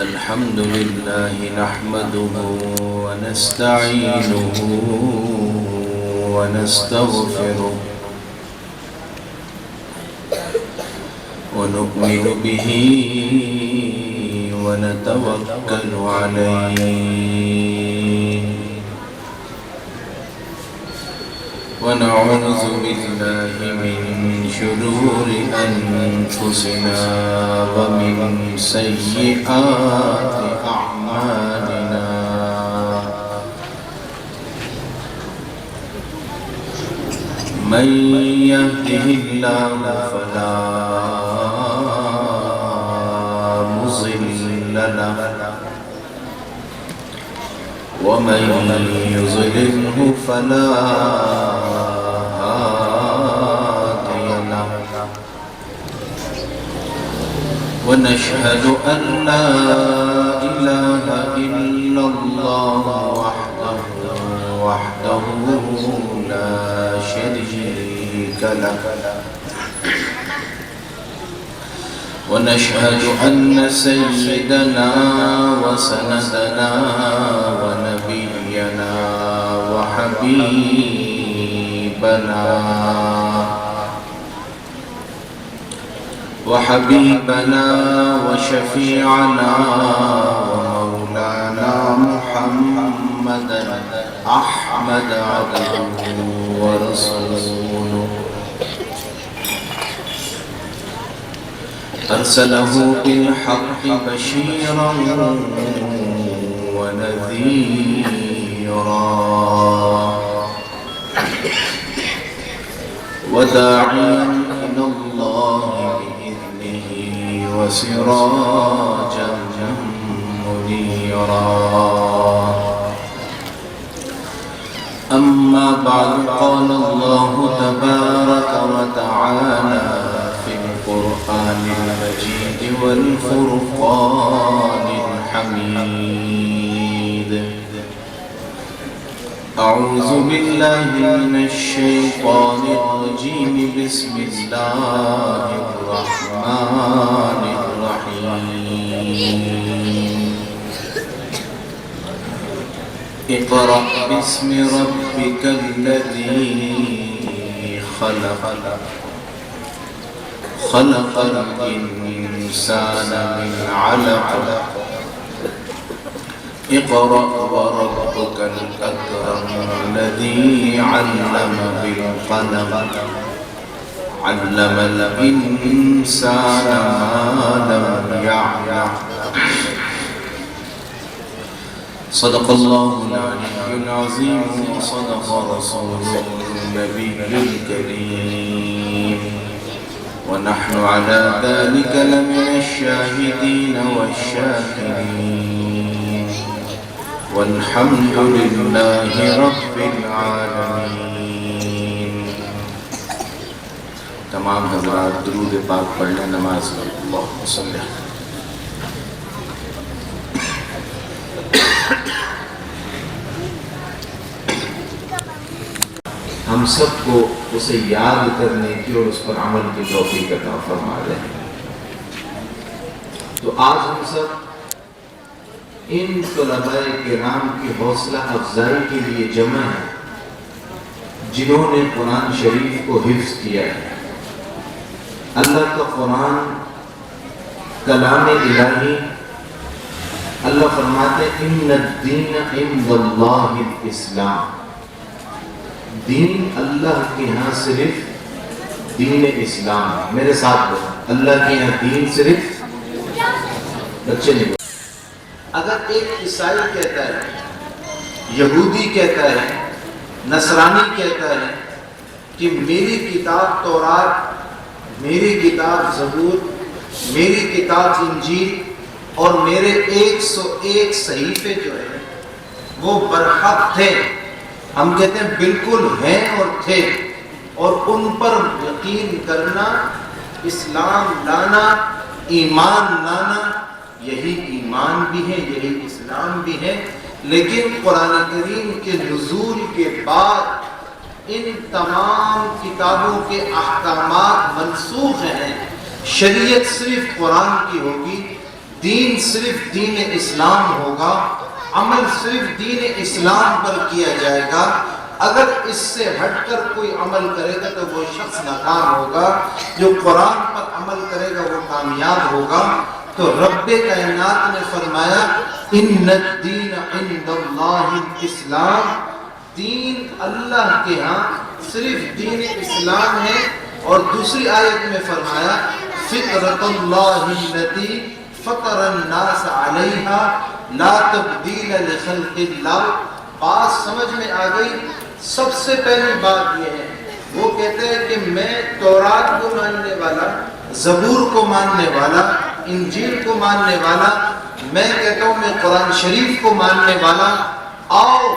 الحمد لله نحمده ونستعينه ونستغفره ونؤمن به ونتوكل عليه ونعوذ بالله من شرور أنفسنا ومن سيئات أعمالنا من يهده الله فلا مضل له ومن يضلله فلا هادي له ونشهد أن لا إله إلا الله وحده لا شريك له ونشهد أن سيدنا وسندنا ونبينا وحبيبنا وشفيعنا ومولانا محمدا أحمد عبده ورسوله أرسله بالحق بشيرا ونذيرا وداعيا إلى الله بإذنه وسراجا منيرا أما بعد قال الله تبارك وتعالى في القرآن المجيد والفرقان الحميد أعوذ بالله من الشيطان الرجيم بسم الله الرحمن الرحيم اقرأ باسم ربك الذي خلق الإنسان من علق اقرأ وربك الأكرم الذي علم بالقلم علم الإنسان ما لم يعلم صدق الله العلي العظيم وصدق رسوله النبي الكريم ونحن على ذلك لمن الشاهدين والشاكرين والحمد لله رب العالمين. تمام حضرات درود پاک پڑھ لیں نماز میں. اللہم صلی اللہ. ہم سب کو اسے یاد کرنے کی اور اس پر عمل کی توفیق عطا فرما دے. تو آج ہم سب ان طلباء کرام کی حوصلہ افزائی کے لیے جمع ہیں جنہوں نے قرآن شریف کو حفظ کیا ہے. اللہ کا قرآن کلام الہی. اللہ فرماتے ہیں ان الدین عند اللہ الاسلام. دین اللہ کے ہاں صرف دین اسلام. میرے ساتھ بولو, اللہ کے ہاں دین صرف بچے نہیں. اگر ایک عیسائی کہتا ہے, یہودی کہتا ہے, نصرانی کہتا ہے کہ میری کتاب تورات, میری کتاب زبور, میری کتاب انجیل اور میرے 101 صحیفے جو ہیں وہ برحق تھے, ہم کہتے ہیں بالکل ہیں اور تھے, اور ان پر یقین کرنا, اسلام لانا, ایمان لانا, یہی ایمان بھی ہے, یہی اسلام بھی ہے. لیکن قرآن کریم کے نزول کے بعد ان تمام کتابوں کے احکامات منسوخ ہیں. شریعت صرف قرآن کی ہوگی. دین صرف دین اسلام ہوگا، عمل صرف دین اسلام پر کیا جائے گا۔ اگر اس سے ہٹ کر کوئی عمل کرے گا تو وہ شخص ناکام ہوگا، جو قرآن پر عمل کرے گا وہ کامیاب ہوگا۔ تو رب کائنات نے فرمایا ان الدین عند اللہ الاسلام، دین اللہ کے ہاں صرف دین اسلام ہے۔ اور دوسری آیت میں فرمایا فطرۃ اللہ التی فطر الناس علیہا لا تبدیل لخلق اللہ۔ بات سمجھ میں آ گئی؟ سب سے پہلی بات یہ ہے، وہ کہتے ہیں کہ میں تورات کو ماننے والا، زبور کو ماننے والا، انجیل کو ماننے والا، میں کہتا ہوں میں قرآن شریف کو ماننے والا۔ آؤ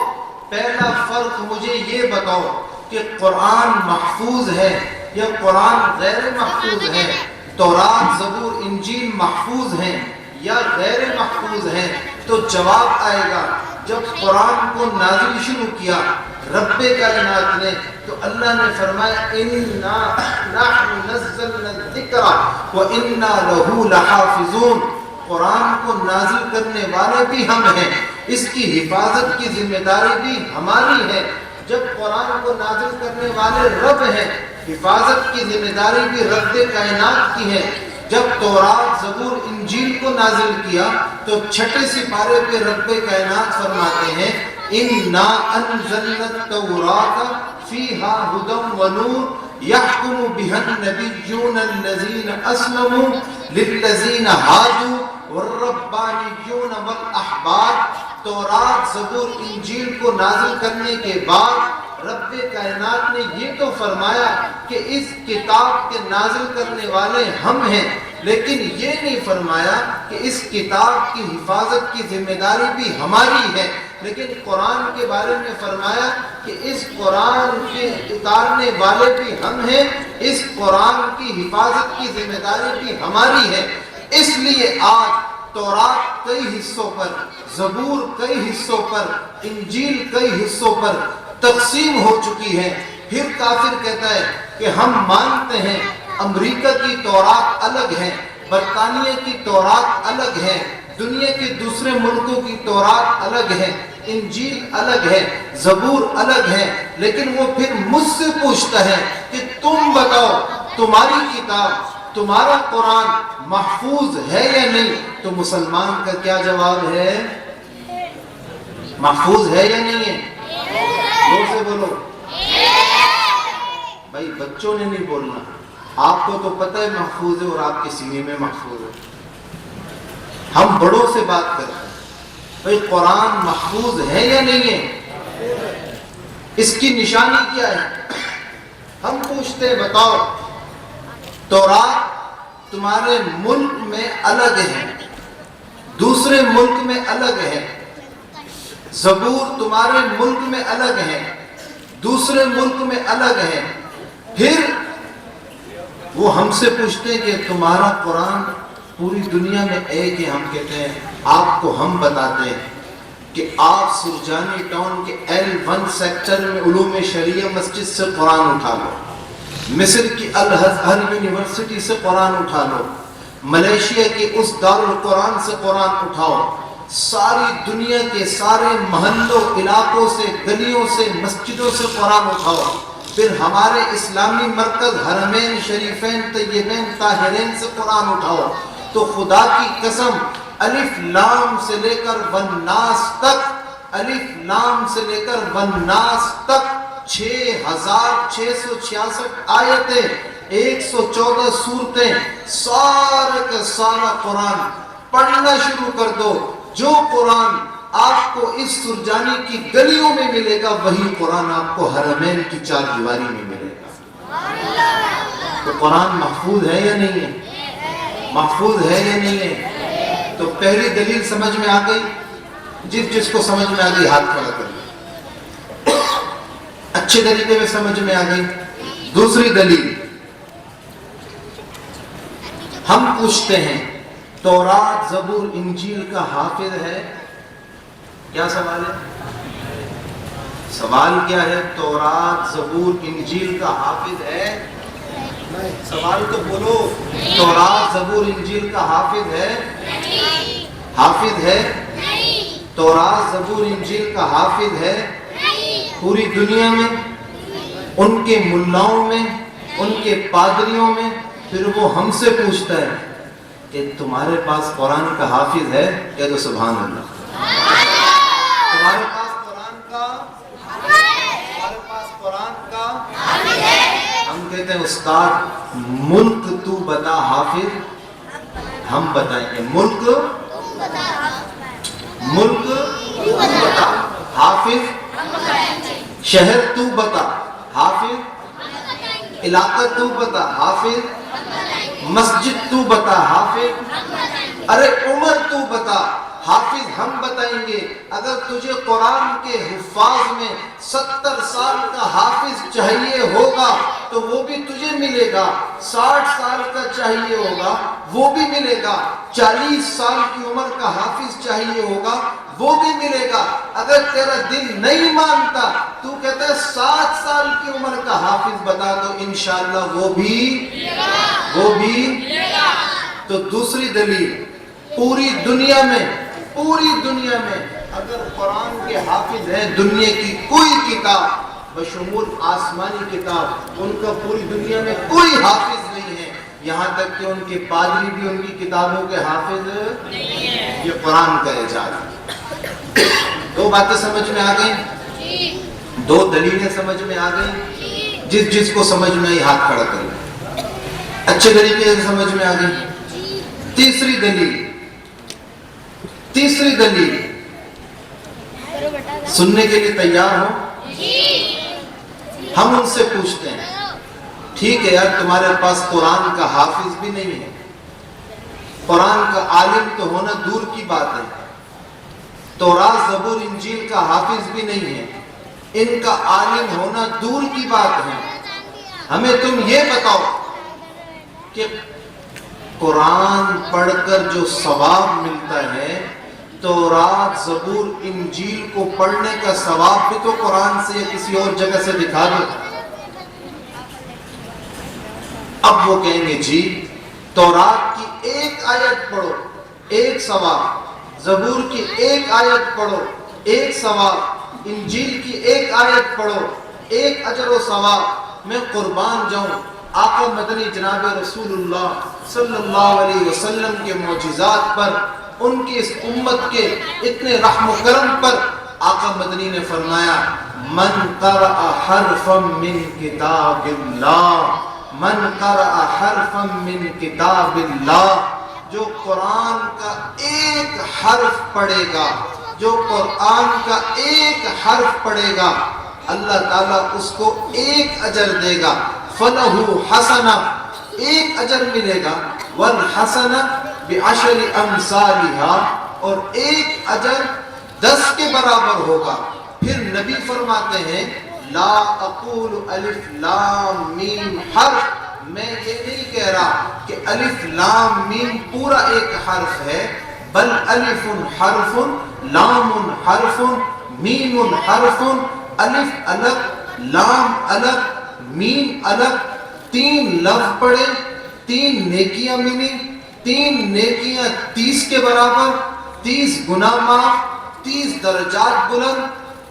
پہلا فرق مجھے یہ بتاؤ کہ قرآن محفوظ ہے یا قرآن غیر محفوظ ہے، تورات زبور انجیل محفوظ ہیں یا غیر محفوظ ہیں؟ تو جواب آئے گا جب قرآن کو نازل شروع کیا رب کائنات نے تو اللہ نے فرمایا اِنَّا نَحْنُ نَزَّلْنَا الذِّكْرَ وَإِنَّا لَهُ لَحَافِظُونَ، قرآن کو نازل کرنے والے بھی ہم ہیں، اس کی حفاظت کی ذمہ داری بھی ہماری ہے۔ جب قرآن کو نازل کرنے والے رب ہیں، حفاظت کی ذمہ داری بھی رب کائنات کی ہے۔ جب تورات زبور انجیل کو نازل کیا تو چھٹے سپارے پہ رب کائنات فرماتے ہیں اِنَّا أَنزَلْنَا التَّوْرَاةَ فِيهَا هُدًى وَنُورٌ يَحْكُمُ بِهَا النَّبِيُّونَ الَّذِينَ أَسْلَمُوا لِلَّذِينَ هَادُوا وَالرَّبَّانِيُّونَ وَالْأَحْبَارُ۔ تورات زبور انجیل کو نازل کرنے کے بعد رب کائنات نے یہ تو فرمایا کہ اس کتاب کے نازل کرنے والے ہم ہیں، لیکن یہ نہیں فرمایا کہ اس کتاب کی حفاظت کی ذمہ داری بھی ہماری ہے۔ لیکن قرآن کے بارے میں فرمایا کہ اس قرآن کے اتارنے والے بھی ہم ہیں، اس قرآن کی حفاظت کی ذمہ داری بھی ہماری ہے۔ اس لیے آج تورات کئی حصوں پر، زبور کئی حصوں پر، انجیل کئی حصوں پر تقسیم ہو چکی ہے۔ پھر کافر کہتا ہے کہ ہم مانتے ہیں امریکہ کی تورات الگ ہے، برطانیہ کی تورات الگ ہے، دنیا کے دوسرے ملکوں کی تورات الگ ہے، انجیل الگ ہے، زبور الگ ہے، لیکن وہ پھر مجھ سے پوچھتا ہے کہ تم بتاؤ تمہاری کتاب، تمہارا قرآن محفوظ ہے یا نہیں؟ تو مسلمان کا کیا جواب ہے؟ محفوظ ہے یا نہیں ہے؟ زور سے بولو بھائی، بچوں نے نہیں بولنا، آپ کو تو پتہ ہے محفوظ ہے اور آپ کے سینے میں محفوظ ہے۔ ہم بڑوں سے بات کرتے ہیں بھائی قرآن محفوظ ہے یا نہیں ہے؟ اس کی نشانی کیا ہے؟ ہم پوچھتے ہیں بتاؤ تورات تمہارے ملک میں الگ ہے، دوسرے ملک میں الگ ہے، زبور تمہارے ملک میں الگ ہے، دوسرے ملک میں الگ ہے، پھر وہ ہم سے پوچھتے ہیں کہ تمہارا قرآن پوری دنیا میں ایک ہے۔ ہم کہتے ہیں آپ کو ہم بتاتے ہیں کہ آپ سرجانی ٹاؤن کے L1 سیکٹر میں علوم شریعہ مسجد سے قرآن اٹھا لو، مصر کی الازہر یونیورسٹی سے قرآن اٹھا لو، ملیشیا کے اس دارالقرآن سے قرآن اٹھاؤ، ساری دنیا کے سارے محلوں علاقوں سے، گلیوں سے، مسجدوں سے قرآن اٹھاؤ، پھر ہمارے اسلامی مرکز حرمین شریفین طیبین طاہرین سے قرآن اٹھاؤ، تو خدا کی قسم الف لام سے لے کر والناس تک، الف لام سے لے کر والناس تک 6666 آیتیں، 114 سورتیں، سارے کا سارا قرآن پڑھنا شروع کر دو۔ جو قرآن آپ کو اس سرجانی کی گلیوں میں ملے گا وہی قرآن آپ کو حرمین کی چار دیواری میں ملے گا۔ تو قرآن محفوظ ہے یا نہیں ہے؟ محفوظ ہے یا نہیں ہے؟ تو پہلی دلیل سمجھ میں آ گئی؟ جس کو سمجھ میں آ گئی ہاتھ کھڑا کر لیں، اچھے طریقے میں سمجھ میں آ گئی۔ دوسری دلیل ہم پوچھتے ہیں تورات زبور انجیل کا حافظ ہے؟ کیا سوال ہے؟ سوال کیا ہے؟ تورات زبور انجیل کا حافظ ہے؟ سوال تو بولو، تورات زبور انجیل کا حافظ ہے؟ حافظ ہے؟ تورات زبور انجیل کا حافظ ہے؟ پوری دنیا میں، ان کے ملاؤں میں، ان کے پادریوں میں. پھر وہ ہم سے پوچھتا ہے کہ تمہارے پاس قرآن کا حافظ ہے؟ کہہ دو سبحان اللہ. تمہارے پاس قرآن کا، تمہارے پاس قرآن کا. ہم کہتے ہیں استاد ملک تو بتا حافظ، ہم بتائیں گے ملک، ملک تو بتا حافظ، شہر تو بتا حافظ، علاقہ تو بتا حافظ، مسجد تو بتا حافظ، ارے عمر تو بتا حافظ. ہم بتائیں گے. اگر تجھے قرآن کے حفاظ میں 70 سال کا حافظ چاہیے ہوگا تو وہ بھی تجھے ملے گا. 60 سال کا چاہیے ہوگا وہ بھی ملے گا. 40 سال کی عمر کا حافظ چاہیے ہوگا وہ بھی ملے گا. اگر تیرا دل نہیں مانتا، تو کہتا ہے 60 سال کی عمر کا حافظ بتا دو، انشاءاللہ وہ بھی. تو دوسری دلیل، پوری دنیا میں اگر قرآن کے حافظ ہیں، دنیا کی کوئی کتاب بشمول آسمانی کتاب، ان کا پوری دنیا میں کوئی حافظ نہیں ہے. یہاں تک کہ ان کے پادری بھی ان کی کتابوں کے حافظ نہیں ہے. یہ قرآن کا اعجاز ہے. دو باتیں سمجھ میں آ گئی، دو دلیلیں سمجھ میں آ گئی. جس کو سمجھ میں آئی ہاتھ کھڑا کر لیں. اچھے طریقے سے سمجھ میں آ گئی. تیسری دلیل سننے کے لیے تیار ہو؟ ہم ان سے پوچھتے ہیں ٹھیک ہے یار، تمہارے پاس قرآن کا حافظ بھی نہیں ہے، قرآن کا عالم تو ہونا دور کی بات ہے، تورات زبور انجیل کا حافظ بھی نہیں ہے، ان کا عالم ہونا دور کی بات ہے. ہمیں تم یہ بتاؤ کہ قرآن پڑھ کر جو ثواب ملتا ہے، تورات زبور انجیل کو پڑھنے کا ثواب بھی تو قرآن سے یا کسی اور جگہ سے دکھا دو. اب وہ کہیں گے جی تورات کی ایک آیت پڑھو ایک ثواب، زبور کی ایک آیت پڑھو ایک ثواب، انجیل کی ایک آیت پڑھو ایک اجر و ثواب. میں قربان جاؤں آقا مدنی جناب رسول اللہ صلی اللہ علیہ وسلم کے معجزات پر، ان کی اس امت کے اتنے رحم و کرم پر. آقا مدنی نے فرمایا من قرأ حرفا من کتاب اللہ، من قرأ حرفا من کتاب اللہ، جو قرآن کا ایک حرف پڑھے گا، جو قرآن کا ایک حرف پڑھے گا، اللہ تعالیٰ اس کو ایک اجر دے گا. فَلَهُ حَسَنَةٌ، ایک اجر ملے گا. وَالْحَسَنَةُ بِعَشْرِ أَمْثَالِهَا، اور ایک اجر 10 کے برابر ہوگا. پھر نبی فرماتے ہیں لا اقول الف لام میم حرف، میں یہ نہیں کہہ رہا کہ الف لام میم پورا ایک حرف ہے، بل الف حرف، لام حرف، میم حرف. الف الگ، لام الگ، میم الگ، 3 لفظ پڑھے 3 نیکیاں ملی. 3 نیکیاں 30 کے برابر، 30 گناہ معاف، 30 درجات بلند،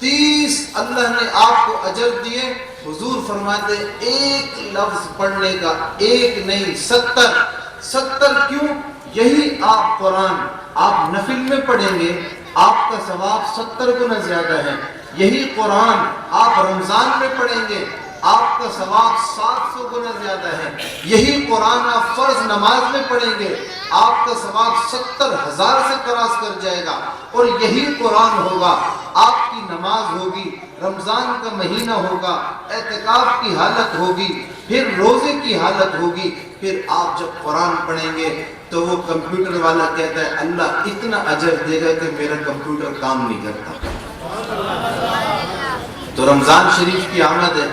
30 اللہ نے آپ کو اجر دیے. حضور فرماتے ایک لفظ پڑھنے کا، ایک نہیں 70 کیوں؟ یہی آپ قرآن آپ نفل میں پڑھیں گے، آپ کا ثواب 70 گنا زیادہ ہے. یہی قرآن آپ رمضان میں پڑھیں گے، آپ کا ثواب 700 گنا زیادہ ہے. یہی قرآن آپ فرض نماز میں پڑھیں گے، آپ کا ثواب 70,000 سے کراس کر جائے گا. اور یہی قرآن ہوگا، آپ کی نماز ہوگی، رمضان کا مہینہ ہوگا، اعتکاف کی حالت ہوگی، پھر روزے کی حالت ہوگی. پھر آپ جب قرآن پڑھیں گے تو وہ کمپیوٹر والا کہتا ہے اللہ اتنا اجر دے گا کہ میرا کمپیوٹر کام نہیں کرتا. تو رمضان شریف کی آمد ہے،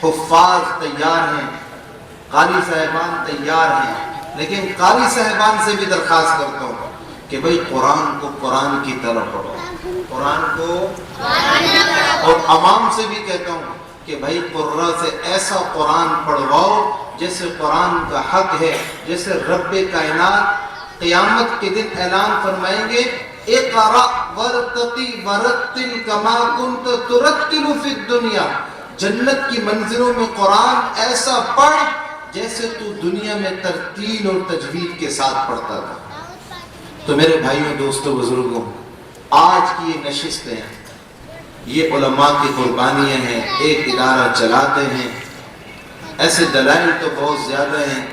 حفاظ تیار ہیں، قاری صاحبان تیار ہیں، لیکن قاری صاحبان سے بھی درخواست کرتا ہوں کہ بھئی قرآن کو قرآن کی طرح پڑھو، قرآن کو، اور عوام سے بھی کہتا ہوں کہ بھائی قرہ سے ایسا قرآن پڑھواؤ جیسے قرآن کا حق ہے، جیسے رب کائنات قیامت کے دن اعلان فرمائیں گے اقرأ ورتقی ورتل کما کنت ترتل فی الدنیا، جنت کی منزلوں میں قرآن ایسا پڑھ جیسے تو دنیا میں ترتیل اور تجوید کے ساتھ پڑھتا تھا۔ تو میرے بھائیوں، دوستوں، بزرگوں، آج کی یہ نشستیں یہ علماء کی قربانیاں ہیں، ایک ادارہ چلاتے ہیں، ایسے دلائل تو بہت زیادہ ہیں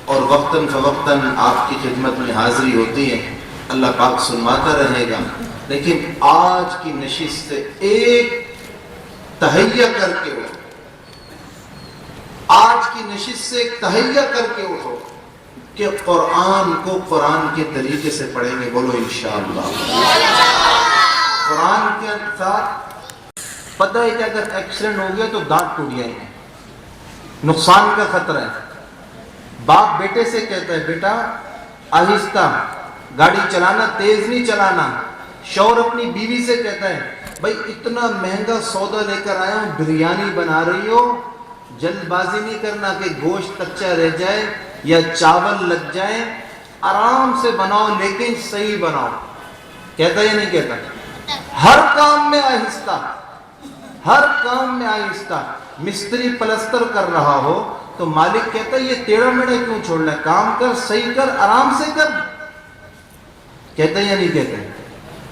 اور وقتاً فوقتاً آپ کی خدمت میں حاضری ہوتی ہے، اللہ پاک سنواتا رہے گا، لیکن آج کی نشست سے ایک تہیہ کر کے اٹھو، آج کی نشست سے ایک تہیہ کر کے اٹھو کہ قرآن کو قرآن کے طریقے سے پڑھیں گے، بولو انشاءاللہ۔ قرآن کے ساتھ پتہ ہے کہ اگر ایکسیڈنٹ ہو گیا تو دانت ٹوٹ جائیں گے، نقصان کا خطرہ ہے۔ باپ بیٹے سے کہتا ہے بیٹا آہستہ گاڑی چلانا، تیز نہیں چلانا۔ شوہر اپنی بیوی سے کہتا ہے بھائی اتنا مہنگا سودا لے کر آیا ہوں، بریانی بنا رہی ہو، جلد بازی نہیں کرنا کہ گوشت کچا رہ جائے یا چاول لگ جائے، آرام سے بناؤ لیکن صحیح بناؤ۔ کہتا یا نہیں کہتا؟ ہر کام میں آہستہ، ہر کام میں آہستہ۔ مستری پلستر کر رہا ہو تو مالک کہتا ہے یہ ٹیڑھا میڑھا کیوں چھوڑنا ہے، کام کر، صحیح کر، آرام سے کر۔ کہتا ہے یا نہیں کہتا؟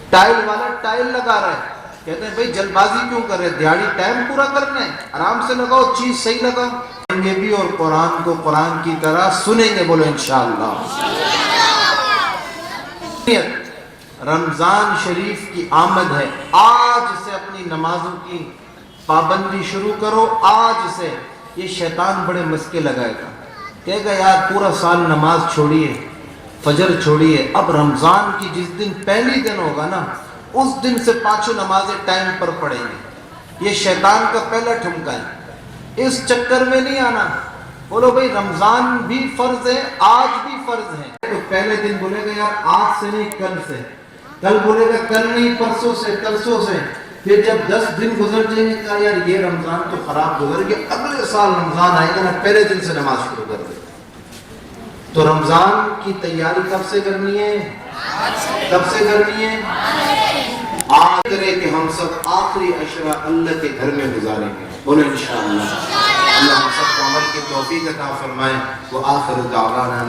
ٹائل والا ٹائل لگا رہا ہے، کہتے ہیں بھائی جلد بازی کیوں کر رہے، دیہاڑی ٹائم پورا کرنا ہے، آرام سے لگاؤ، چیز صحیح لگاؤ۔ یہ بھی اور قرآن کو قرآن کی طرح سنیں گے، بولو انشاءاللہ۔ رمضان شریف کی آمد ہے، آج سے اپنی نمازوں کی پابندی شروع کرو، آج سے۔ یہ شیطان بڑے مسکے لگائے گا، کہے گا یار پورا سال نماز چھوڑیے، فجر چھوڑیے، اب رمضان کی جس دن پہلی دن ہوگا نا اس دن سے 5 نمازیں ٹائم پر پڑھیں گے۔ یہ شیطان کا پہلا ٹھمکا ہے، اس چکر میں نہیں آنا۔ بولو بھائی رمضان بھی فرض ہے، آج بھی فرض ہے۔ تو پہلے دن بولے گا یار آج سے نہیں کل سے، کل بولے گا کل نہیں پرسوں سے، ترسوں سے، پھر جب 10 دن گزر جائیں گے کہا یار یہ رمضان تو خراب گزر گیا، اگلے سال رمضان آئے گا نا پہلے دن سے نماز شروع کر دے۔ تو رمضان کی تیاری کب سے کرنی ہے؟ کب سے کرنی ہے؟ آج کرے کہ ہم سب آخری عشرہ اللہ کے گھر میں گزاریں گے، بولو انشاءاللہ۔ اللہ ہم سب کو عمل کی توفیق عطا فرمائے۔ وآخر دعوانا